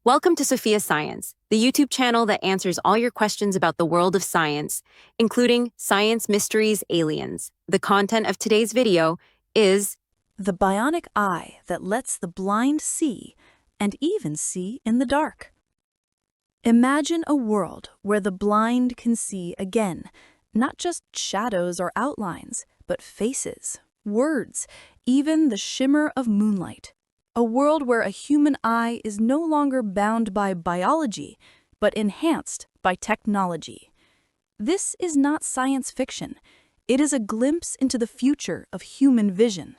Welcome to Sophia Science, the YouTube channel that answers all your questions about the world of science, including science mysteries, aliens. The content of today's video is the bionic eye that lets the blind see and even see in the dark. Imagine a world where the blind can see again, not just shadows or outlines, but faces, words, even the shimmer of moonlight. A world where a human eye is no longer bound by biology, but enhanced by technology. This is not science fiction. It is a glimpse into the future of human vision.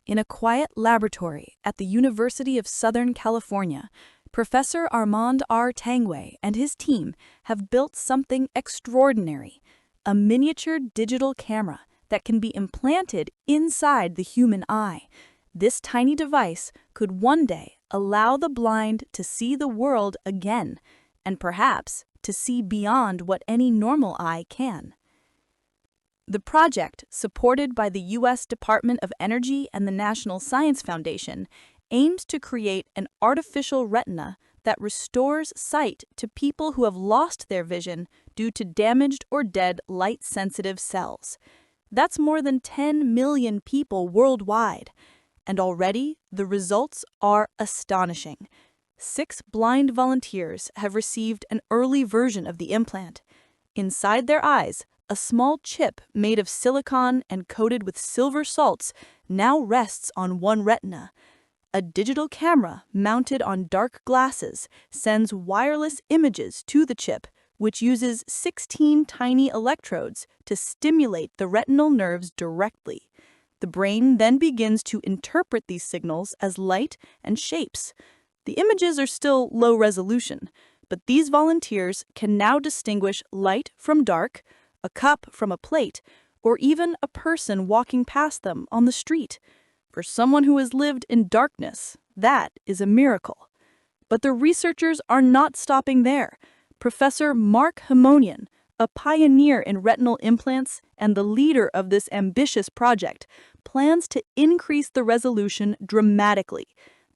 In a quiet laboratory at the University of Southern California, Professor Armand R. Tanguay and his team have built something extraordinary, a miniature digital camera that can be implanted inside the human eye. This tiny device could one day allow the blind to see the world again, and perhaps to see beyond what any normal eye can. The project, supported by the U.S. Department of Energy and the National Science Foundation, aims to create an artificial retina that restores sight to people who have lost their vision due to damaged or dead light-sensitive cells. That's more than 10 million people worldwide. And already, the results are astonishing. 6 blind volunteers have received an early version of the implant. Inside their eyes, a small chip made of silicon and coated with silver salts now rests on one retina. A digital camera mounted on dark glasses sends wireless images to the chip, which uses 16 tiny electrodes to stimulate the retinal nerves directly. The brain then begins to interpret these signals as light and shapes. The images are still low resolution, but these volunteers can now distinguish light from dark, a cup from a plate, or even a person walking past them on the street. For someone who has lived in darkness, that is a miracle. But the researchers are not stopping there. Professor Mark Humayun, a pioneer in retinal implants and the leader of this ambitious project, plans to increase the resolution dramatically.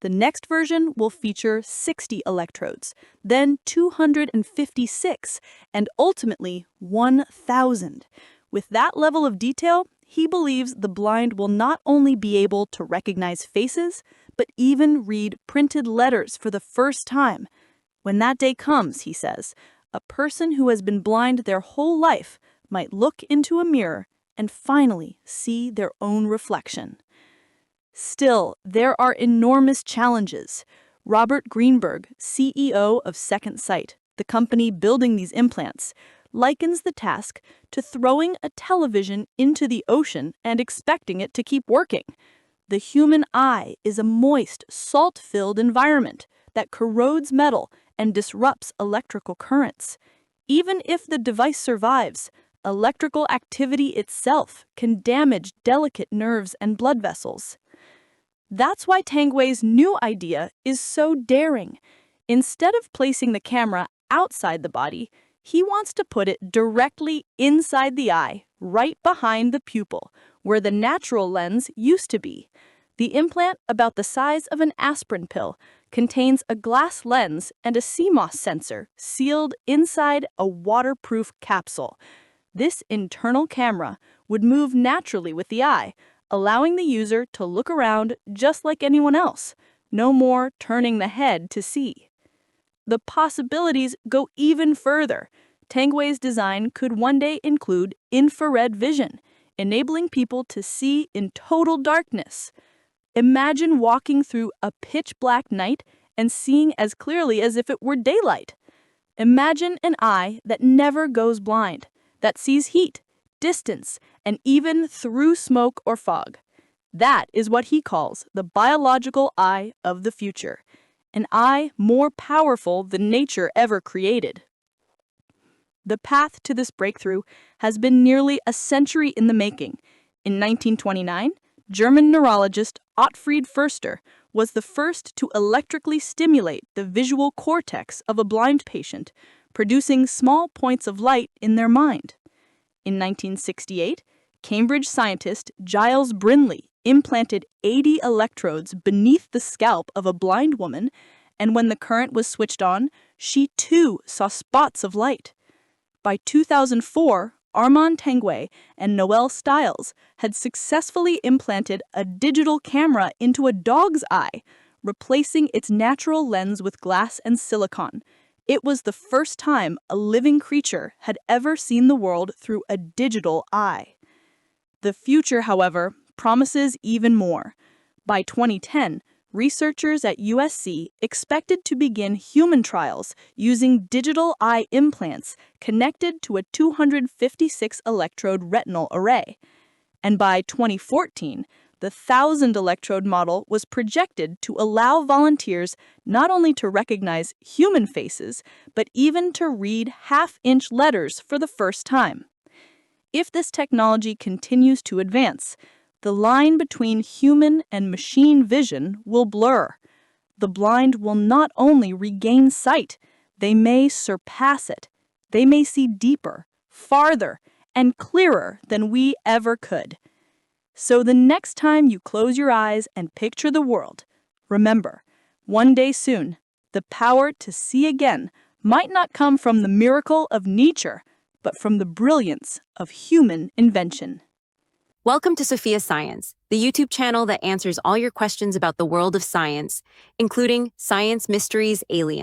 The next version will feature 60 electrodes, then 256, and ultimately 1,000. With that level of detail, he believes the blind will not only be able to recognize faces, but even read printed letters for the first time. When that day comes, he says, a person who has been blind their whole life might look into a mirror and finally see their own reflection. Still, there are enormous challenges. Robert Greenberg, CEO of Second Sight, the company building these implants, likens the task to throwing a television into the ocean and expecting it to keep working. The human eye is a moist, salt-filled environment that corrodes metal and disrupts electrical currents. Even if the device survives, electrical activity itself can damage delicate nerves and blood vessels. That's why Tanguay's new idea is so daring. Instead of placing the camera outside the body, he wants to put it directly inside the eye, right behind the pupil, where the natural lens used to be. The implant, about the size of an aspirin pill, contains a glass lens and a CMOS sensor sealed inside a waterproof capsule. This internal camera would move naturally with the eye, allowing the user to look around just like anyone else, no more turning the head to see. The possibilities go even further. Tanguay's design could one day include infrared vision, enabling people to see in total darkness. Imagine walking through a pitch-black night and seeing as clearly as if it were daylight. Imagine an eye that never goes blind, that sees heat, distance, and even through smoke or fog. That is what he calls the biological eye of the future, an eye more powerful than nature ever created. The path to this breakthrough has been nearly a century in the making. In 1929, German neurologist Ottfried Förster was the first to electrically stimulate the visual cortex of a blind patient, producing small points of light in their mind. In 1968, Cambridge scientist Giles Brindley implanted 80 electrodes beneath the scalp of a blind woman and when the current was switched on, she too saw spots of light. By 2004, Armand Tanguay and Noel Stiles had successfully implanted a digital camera into a dog's eye, replacing its natural lens with glass and silicon. It was the first time a living creature had ever seen the world through a digital eye. The future, however, promises even more. By 2010, researchers at USC expected to begin human trials using digital eye implants connected to a 256-electrode retinal array. And by 2014, the 1,000-electrode model was projected to allow volunteers not only to recognize human faces, but even to read half-inch letters for the first time. If this technology continues to advance, the line between human and machine vision will blur. The blind will not only regain sight, they may surpass it. They may see deeper, farther, and clearer than we ever could. So the next time you close your eyes and picture the world, remember, one day soon, the power to see again might not come from the miracle of nature, but from the brilliance of human invention. Welcome to Sophia Science, the YouTube channel that answers all your questions about the world of science, including science mysteries, aliens.